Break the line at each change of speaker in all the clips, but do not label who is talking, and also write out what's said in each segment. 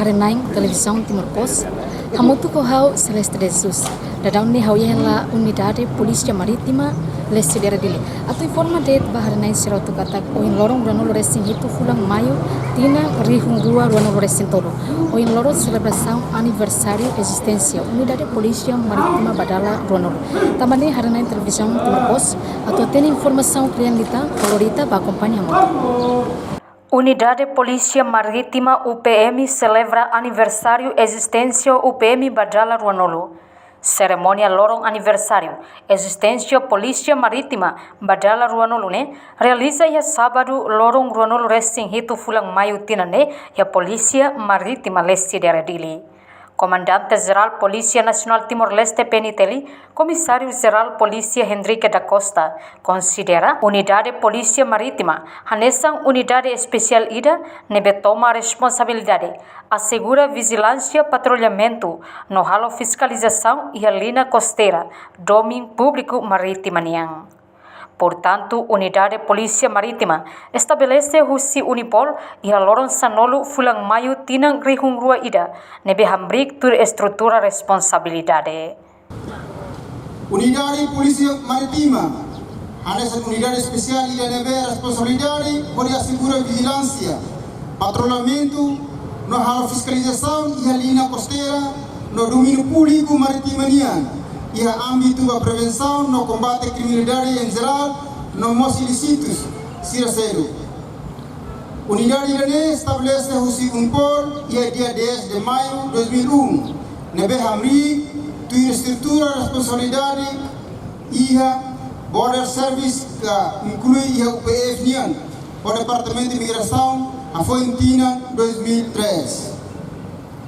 Harenain Televisão Timor Pos, hamutu kohau Celeste de Jesus, dadau ni hau la Unidade Polícia Marítima Leste de Dili. Atau informa de Harenain Serautu katak oin lorong ruano loresin hitu fulang maio tina rihung rua ruano loresin tolo. Oin lorong celebração aniversário existência Unidade Polícia Marítima Badala ruano. Também Harenain Televisão Timor Pos, atau tem informação klienita favorita ba acompanha muito.
Unidade Polícia Marítima UPM celebra aniversário existência UPM Badala Ruanolo. Cerimônia lorong aniversário existência Polícia Marítima Badala Ruanolo ne realiza ya sábado lorong Ruanolo Racing hitu fulang maio tinane ya Polícia Marítima Leste de Dili. Comandante Geral Polícia Nacional Timor-Leste Peniteli, Comissário Geral Polícia Henrique da Costa, considera Unidade Polícia Marítima, hanesang Unidade Especial Ida, nebe toma responsabilidade, assegura vigilância patrulhamento, no halo fiscalização e a linha costeira, domínio público marítimo niang. Portanto, Unidade Polícia Marítima estabelece husi Unipol e a lorong sanolo fulang maio tinang rihung rua ida nebe hambrik tur estrutura responsabilidade.
Unidade Polícia Marítima essa unidade especial ida nebe responsabilidade por assegurar vigilância, patrulhamento, no halo fiscalização e a linha costeira no domínio público marítimo niang. E a âmbito da prevenção no combate à criminalidade em geral, no mos ilícitos, Ciraceiro. Unidade Irane estabelece o Unipol e a dia 10 de maio de 2001. Nebe Hamri, tua estrutura de responsabilidade e a Border Service, que inclui a UPF NIAN, o Departamento de Imigração, a Foentina 2003.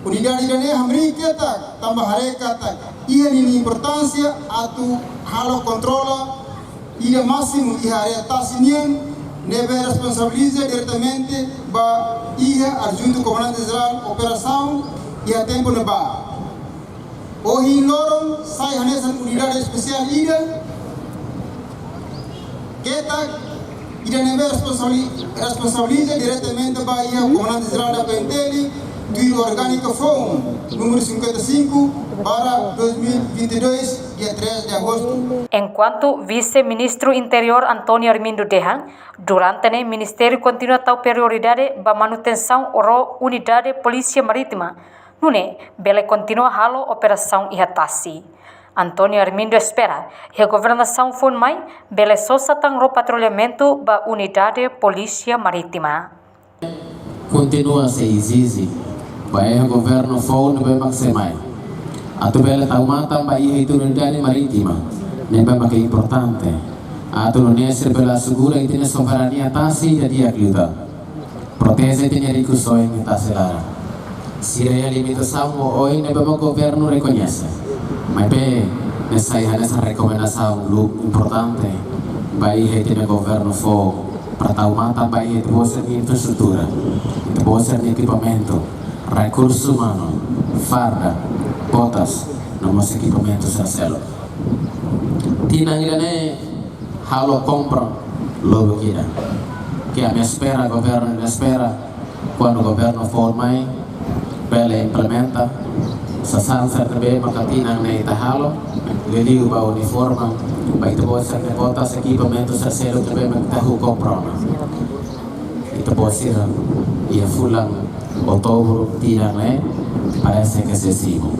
Unidade Irane Hamri ketak, tambah harekatak. Ia ini importância atu halo controla ia máximo ia reatasian nebe responsabiliza diretamente ba ia adjunto comandante geral operação ia tempo neba ohi lorong sai hanesan unidade especial ida ketak ida nebe responsabiliza diretamente ba ia comandante geral da Penteli do orgânico FOM número 55 para 2022, dia 3 de agosto.
Enquanto Vice-Ministro Interior Antônio Armindo Dehan, durante o Ministério continua tal prioridade para manutenção da Unidade Polícia Marítima, nune bele continua halo operação ihatasi. Antônio Armindo espera que a governação FUNMAI bele sosa tang ro patrulhamento ba Unidade Polícia Marítima.
Continua se exige para o governo FUN be maximai. Atau bela tahu mata bayi itu unidade marítima, nemba makai importante. Atau nuneser bela segura itu ne soberania tasi jadi akluda. Protese itu nyari kusoy kita selara. Siraya limitação oi nemba o governo reconhece. Mas be nesai essa recomendação look importante. Bayi itu ne governo fo para tahu mata bayi itu bosan infraestrutura, itu bosan equipamento, recursos humanos, farda. Botas, nomos equipamentos a celo. Tinang ilane halo compra logo kira. Que a me espera governo me espera quando o governo formai bele implementa sa sansa também makatinang na itahalo leliu ba uniforma ba ito bosa ne botas equipamentos a celo também magtahu compra. Ito bosira ia fulang outubro tinang parece que excessivo.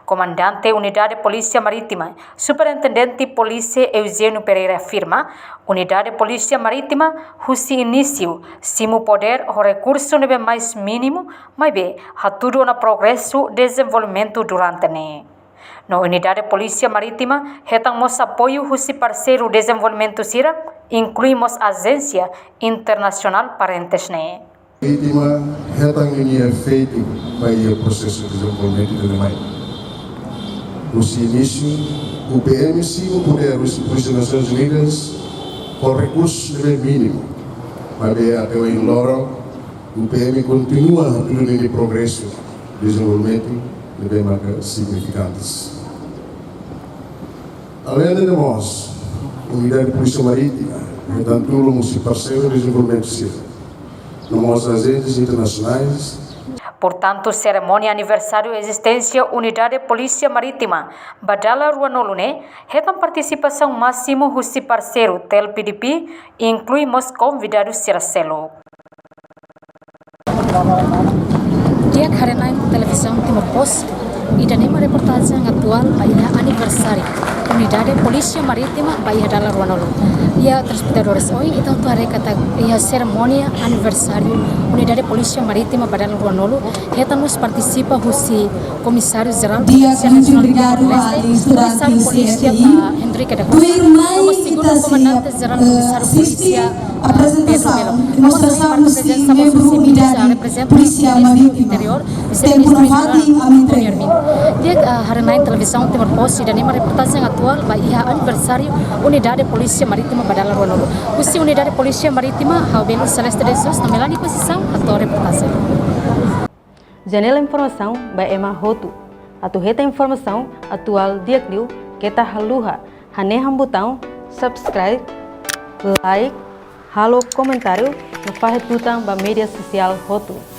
Comandante Unidade Polícia Marítima, Superintendente Polícia Eugênio Pereira afirma, Unidade Polícia Marítima, husi início, simu poder o recurso nebe mais mínimo, mas be, hatudo na progresso, desenvolvimento durante ne. No Unidade Polícia Marítima, retamos apoio husi parceiro desenvolvimento sira, incluímos agência internacional parentes ne.
Marítima, retang ini é feito para o processo de desenvolvimento do mais. No início, o PMC não poder os Nações Unidas com recursos de mínimo, mas até o loro, o PM continua no progresso, desenvolvimento de bem marcas significantes. Além de nós, Unidade Polícia Marítima, portanto, somos parceiro de desenvolvimento civil, nossas agências internacionais.
Portanto, cerimônia aniversário existência Unidade Polícia Marítima Badala Ruanolune, retam participação máximo husi parceiro tel PDP, inclui os convidados Siracelo.
Dia karena televisão Timor Post ida nema reportagem atual baia aniversário Unidade Polícia Marítima baia Badala Ruanolo. Ia transportadores hoy então tu are kata ia cerimônia aniversário Unidade Polícia Marítima Badala Ruanolo. Reta nos participa husi Comissário Geral da Polícia Nacional do Leste, Comissário Polícia Henrique da Costa, como segundo Comandante Geral Comissário Polícia Pedro Melo. Vamos a presença do representante do Ministro do Interior, Vice-Ministro Antônio Armindo. Dia hari nain televisão Timor Post dan nema reportagem atual baia aniversário Unidade Polícia Marítima Badala Ruanolo. Husi Unidade Polícia Marítima Haubelo Celeste de Jesus na melani posição atau reportagem.
Janela informação by Emma Hotu. Atu reta informação atual dia kliu kita haluha haneham botão subscribe, like, halo comentário no faz tutang ba media sosial Hotu.